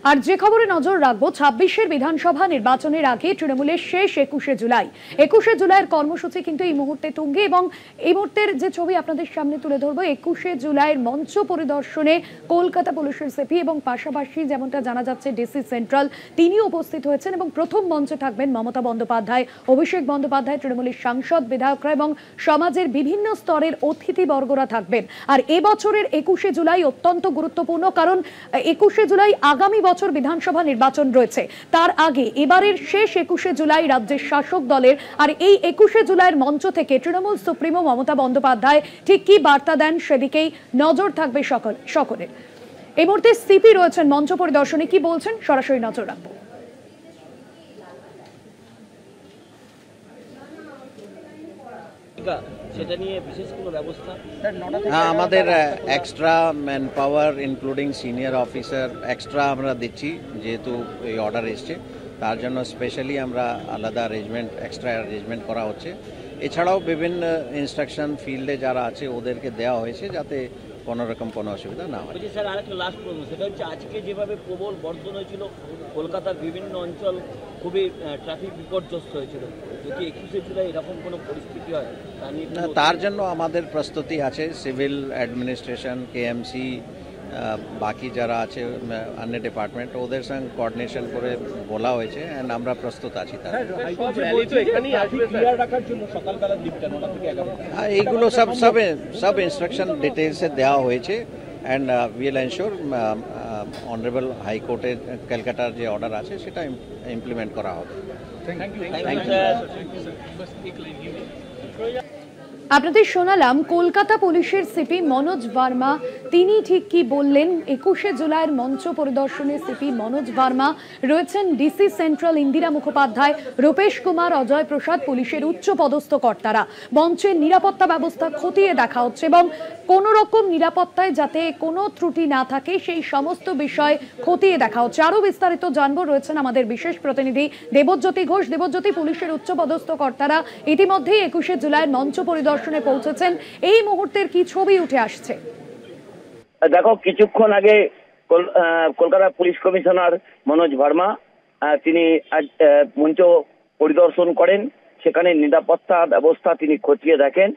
আর যে খবরে নজর রাখবো ২৬-এর বিধানসভা নির্বাচনের আগে তৃণমূলের শেষ ২১শে জুলাইয়ের কর্মসূচি কিন্তু এই মুহূর্তে তুঙ্গে এবং এই মুহূর্তের যে ছবি আপনাদের সামনে তুলে ধরবো ২১শে জুলাইয়ের মঞ্চ পরিদর্শনে কলকাতা পুলিশের সিপি এবং পাশাপাশি যেমনটা জানা যাচ্ছে ডিসি সেন্ট্রাল তিনিও উপস্থিত হয়েছেন এবং প্রথম মঞ্চে থাকবেন মমতা বন্দ্যোপাধ্যায়, অভিষেক বন্দ্যোপাধ্যায়, তৃণমূলের সাংসদ, বিধায়করা এবং সমাজের বিভিন্ন স্তরের অতিথিবর্গরা থাকবেন। আর এবছরের ২১শে জুলাই অত্যন্ত গুরুত্বপূর্ণ, কারণ ২১শে জুলাই আগামী বছর বিধানসভা নির্বাচন রয়েছে। তার আগে এবারের শেষ ২১শে জুলাই রাজ্যের শাসক দলের, আর এই ২১শে জুলাইয়ের মঞ্চ থেকে তৃণমূল সুপ্রিমো মমতা বন্দ্যোপাধ্যায় ঠিক কি বার্তা দেন সেদিকেই নজর থাকবে সকলের। এই মুহূর্তে সিপি রয়েছেন মঞ্চ পরিদর্শনে, কি বলছেন সরাসরি নজর রাখবো। সেটা নিয়ে বিশেষ কোনো ব্যবস্থা আমাদের extra man power including senior officer extra আমরা দিচ্ছি, যেহেতু এই অর্ডার এসছে তার জন্য স্পেশালি আমরা আলাদা এক্সট্রা অ্যারেঞ্জমেন্ট করা হচ্ছে। এছাড়াও বিভিন্ন ইনস্ট্রাকশন ফিল্ডে যারা আছে ওদেরকে দেওয়া হয়েছে যাতে কোনো রকম কোনো অসুবিধা না হয়। স্যার আরেকটা লাস্ট প্রশ্ন, সেটা হচ্ছে আজকে যেভাবে প্রবল বর্ষণ হয়েছিল, কলকাতার বিভিন্ন অঞ্চল খুবই ট্রাফিক বিপর্যস্ত হয়েছিল, যদি ২১শে জুলাই এরকম কোনো পরিস্থিতি হয় তার জন্য আমাদের প্রস্তুতি আছে। সিভিল অ্যাডমিনিস্ট্রেশন, কেএমসি, বাকি যারা আছে অন্য ডিপার্টমেন্ট ওদের সঙ্গে কোঅর্ডিনেশন করে বলা হয়েছে অ্যান্ড আমরা প্রস্তুত আছি। এইগুলো সব ইনস্ট্রাকশন ডিটেলসে দেওয়া হয়েছে অ্যান্ড উইল এনশিওর অনারেবল হাইকোর্টের ক্যালকাটার যে অর্ডার আছে সেটা ইমপ্লিমেন্ট করা হবে। আপনাদের শোনালাম কলকাতা পুলিশের সিপি মনোজ ভার্মা, তিনি ঠিক কি বললেন। ২১শে জুলাইয়ের মঞ্চ পরিদর্শনে সিপি মনোজ ভার্মা রয়েছেন, ডিসি সেন্ট্রাল ইন্দিরা মুখোপাধ্যায়, রূপেশ কুমার, অজয় প্রসাদ, পুলিশের উচ্চ পদস্থ কর্তারা। মঞ্চের নিরাপত্তা ব্যবস্থা খতিয়ে দেখা হচ্ছে এবং কোন রকম নিরাপত্তায় যাতে কোনো ত্রুটি না থাকে সেই সমস্ত বিষয় খতিয়ে দেখা হচ্ছে। আরো বিস্তারিত জানবো, রয়েছেন আমাদের বিশেষ প্রতিনিধি দেবজ্যোতি ঘোষ। দেবজ্যোতি, পুলিশের উচ্চ পদস্থ কর্তারা ইতিমধ্যেই ২১শে জুলাইয়ের মঞ্চ পরিদর্শনে পৌঁছেছেন, এই মুহূর্তের কি ছবি উঠে আসছে? দেখো, কিছুক্ষণ আগে কলকাতা পুলিশ কমিশনার মনোজ ভার্মা তিনি আজ মঞ্চ পরিদর্শন করেন, সেখানে নিরাপত্তা ব্যবস্থা তিনি খতিয়ে দেখেন।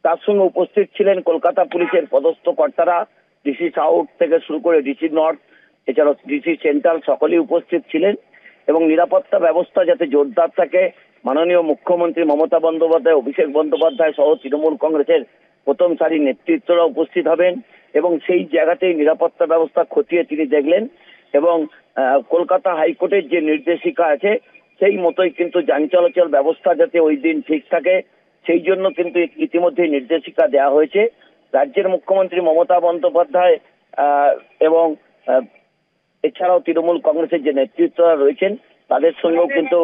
তার সঙ্গে উপস্থিত ছিলেন কলকাতা পুলিশের পদস্থ কর্তারা, ডিসি সাউথ থেকে শুরু করে ডিসি নর্থ, এছাড়াও ডিসি সেন্ট্রাল, সকলেই উপস্থিত ছিলেন এবং নিরাপত্তা ব্যবস্থা যাতে জোরদার থাকে মাননীয় মুখ্যমন্ত্রী মমতা বন্দ্যোপাধ্যায়, অভিষেক বন্দ্যোপাধ্যায় সহ তৃণমূল কংগ্রেসের প্রথম সারির নেতৃত্বরা উপস্থিত হবেন এবং সেই জায়গাতেই নিরাপত্তা ব্যবস্থা খতিয়ে তিনি দেখলেন এবং কলকাতা হাইকোর্টের যে নির্দেশিকা আছে সেই মতোই কিন্তু যান চলাচল ব্যবস্থা যাতে ওই দিন ঠিক থাকে সেই জন্য কিন্তু ইতিমধ্যেই নির্দেশিকা দেওয়া হয়েছে। রাজ্যের মুখ্যমন্ত্রী মমতা বন্দ্যোপাধ্যায় এবং এছাড়াও তৃণমূল কংগ্রেসের যে নেতৃত্বরা রয়েছেন তাদের সঙ্গেও কিন্তু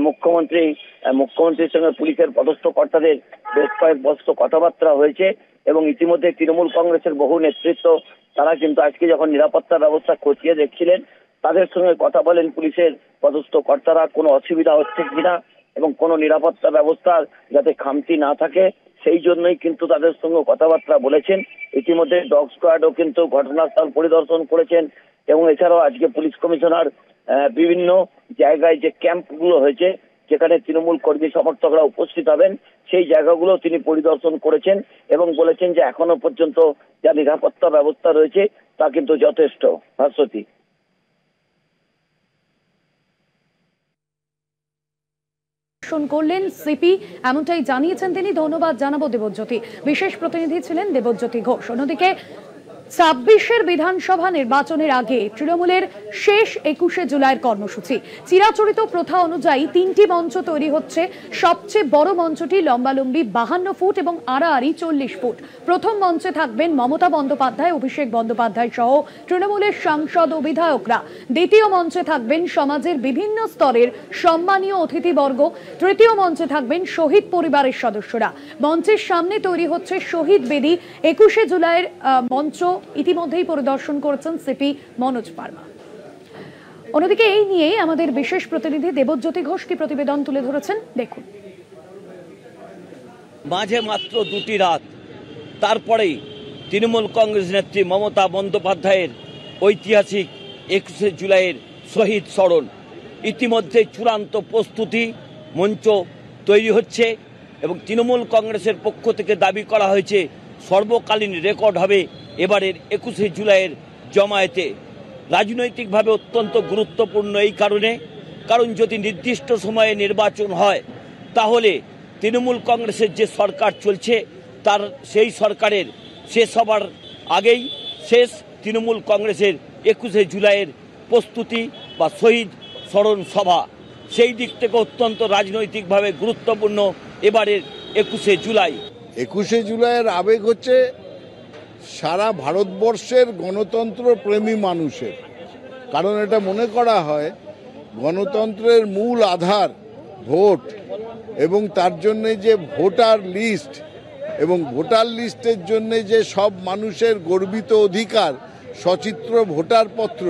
মুখ্যমন্ত্রীর সঙ্গে পুলিশের পদস্থ কর্তাদের বেশ কয়েক বছর কথাবার্তা হয়েছে এবং ইতিমধ্যে তৃণমূল কংগ্রেসের বহু নেতৃত্ব তারা কিন্তু আজকে যখন নিরাপত্তা ব্যবস্থা খতিয়ে দেখছিলেন তাদের সঙ্গে কথা বলেন পুলিশের পদস্থ কর্তারা, কোনো অসুবিধা হচ্ছে কিনা এবং কোনো নিরাপত্তা ব্যবস্থা যাতে খামতি না থাকে সেই জন্যই কিন্তু তাদের সঙ্গে কথাবার্তা বলেছেন। ইতিমধ্যে ডগ স্কোয়াডও কিন্তু ঘটনাস্থল পরিদর্শন করেছেন এবং এছাড়াও আজকে পুলিশ কমিশনার বিভিন্ন জায়গায় যে ক্যাম্পগুলো হয়েছে যেখানে তৃণমূল কর্মী সমর্থকরা উপস্থিত হবেন সেই জায়গাগুলো তিনি পরিদর্শন করেছেন এবং বলেছেন যে এখনো পর্যন্ত যা নিরাপত্তা ব্যবস্থা রয়েছে তা কিন্তু যথেষ্ট। ভাস্বতী করলেন সিপি, এমনটাই জানিয়েছেন তিনি। ধন্যবাদ জানাবো দেবজ্যোতি। বিশেষ প্রতিনিধি ছিলেন দেবজ্যোতি ঘোষ। অন্যদিকে ২৬-এর বিধানসভা নির্বাচনের আগে তৃণমূলের শেষ ২১শে জুলাইয়ের কর্মসূচি। চিরাচরিত প্রথা অনুযায়ী ৩টি মঞ্চ তৈরি হচ্ছে। সবচেয়ে বড় মঞ্চটি লম্বালম্বি ৫২ ফুট এবং আড়াআড়ি ৪০ ফুট। প্রথম মঞ্চে থাকবেন মমতা বন্দ্যোপাধ্যায়, অভিষেক বন্দ্যোপাধ্যায় সহ তৃণমূলের সাংসদ ও বিধায়করা। দ্বিতীয় মঞ্চে থাকবেন সমাজের বিভিন্ন স্তরের সম্মানীয় অতিথিবর্গ। তৃতীয় মঞ্চে থাকবেন শহীদ পরিবারের সদস্যরা। মঞ্চের সামনে তৈরি হচ্ছে শহীদ বেদি। ২১শে জুলাইয়ের মঞ্চ ইতিমধ্যেই পরিদর্শন করেছেন সিপি মনোজ ভার্মা। অন্যদিকে এই নিয়ে আমাদের বিশেষ প্রতিনিধি দেবজ্যোতি ঘোষ কি প্রতিবেদন তুলে ধরেছেন, দেখুন। মাঝে মাত্র ২টি রাত, তারপরেই তৃণমূল কংগ্রেস নেত্রী মমতা বন্দ্যোপাধ্যায়ের ঐতিহাসিক 21শে জুলাইয়ের শহীদ স্মরণ। ইতিমধ্যে চূড়ান্ত প্রস্তুতি মঞ্চ তৈরি হচ্ছে এবং তৃণমূল কংগ্রেসের পক্ষ থেকে দাবি করা হয়েছে সর্বকালীন রেকর্ড হবে এবারের 21শে জুলাইয়ের জমায়েতে। রাজনৈতিকভাবে অত্যন্ত গুরুত্বপূর্ণ এই কারণ যদি নির্দিষ্ট সময়ে নির্বাচন হয় তাহলে তৃণমূল কংগ্রেসের যে সরকার চলছে তার সেই সরকারের শেষ হবার আগেই শেষ তৃণমূল কংগ্রেসের 21শে জুলাইয়ের প্রস্তুতি বা শহীদ স্মরণ সভা। সেই দিক থেকে অত্যন্ত রাজনৈতিকভাবে গুরুত্বপূর্ণ এবারের 21শে জুলাই। 21শে জুলাইয়ের আবেগ হচ্ছে সারা ভারতবর্ষের গণতন্ত্র প্রেমী মানুষের, কারণ এটা মনে করা হয় গণতন্ত্রের মূল আধার ভোট, এবং তার জন্যে যে ভোটার লিস্ট এবং ভোটার লিস্টের জন্যে যে সব মানুষের গর্বিত অধিকার সচিত্র ভোটার পত্র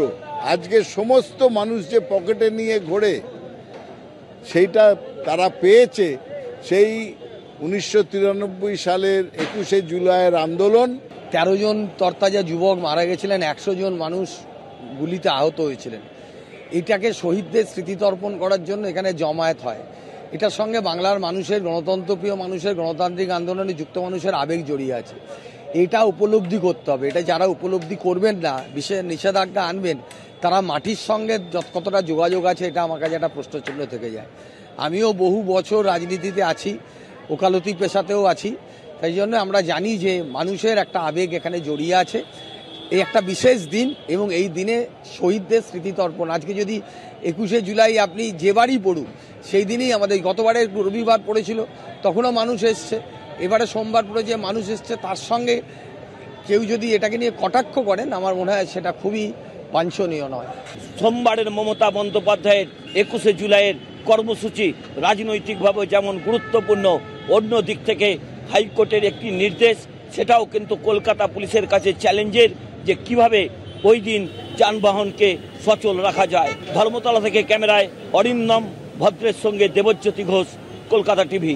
আজকে সমস্ত মানুষ যে পকেটে নিয়ে ঘোরে সেইটা তারা পেয়েছে সেই 1993 সালের 21শে জুলাইয়ের আন্দোলন। 13 জন তরতাজা যুবক মারা গেছিলেন, 100 জন মানুষ গুলিতে আহত হয়েছিলেন। এটাকে শহীদদের স্মৃতিতর্পণ করার জন্য এখানে জমায়েত হয়। এটার সঙ্গে বাংলার মানুষের, গণতন্ত্রপ্রিয় মানুষের, গণতান্ত্রিক আন্দোলনে যুক্ত মানুষের আবেগ জড়িয়ে আছে। এটা উপলব্ধি করতে হবে। এটা যারা উপলব্ধি করবেন না, বিশেষ নিষেধাজ্ঞা আনবেন, তারা মাটির সঙ্গে কতটা যোগাযোগ আছে এটা আমার কাছে একটা প্রশ্নচিহ্ন থেকে যায়। আমিও বহু বছর রাজনীতিতে আছি, ওকালতি পেশাতেও আছি, তাই জন্য আমরা জানি যে মানুষের একটা আবেগ এখানে জড়িয়ে আছে। এই একটা বিশেষ দিন এবং এই দিনে শহীদদের স্মৃতিতর্পণ। আজকে যদি 21শে জুলাই আপনি যে বারই পড়ুন, সেই দিনই আমাদের গতবারে রবিবার পড়েছিল, তখনও মানুষ এসছে, এবারে সোমবার পড়েছে মানুষ এসছে। তার সঙ্গে কেউ যদি এটাকে নিয়ে কটাক্ষ করেন, আমার মনে হয় সেটা খুবই বাঞ্ছনীয় নয়। সোমবারের মমতা বন্দ্যোপাধ্যায়ের 21শে জুলাইয়ের কর্মসূচি রাজনৈতিকভাবে যেমন গুরুত্বপূর্ণ, অন্য দিক থেকে হাইকোর্টের একটি নির্দেশ, সেটাও কিন্তু কলকাতা পুলিশের কাছে চ্যালেঞ্জের, যে কিভাবে ওই দিন যানবাহনকে সচল রাখা যায়। ধর্মতলা থেকে ক্যামেরায় অরিন্দম ভদ্রের সঙ্গে দেবজ্যোতি ঘোষ, কলকাতা টিভি।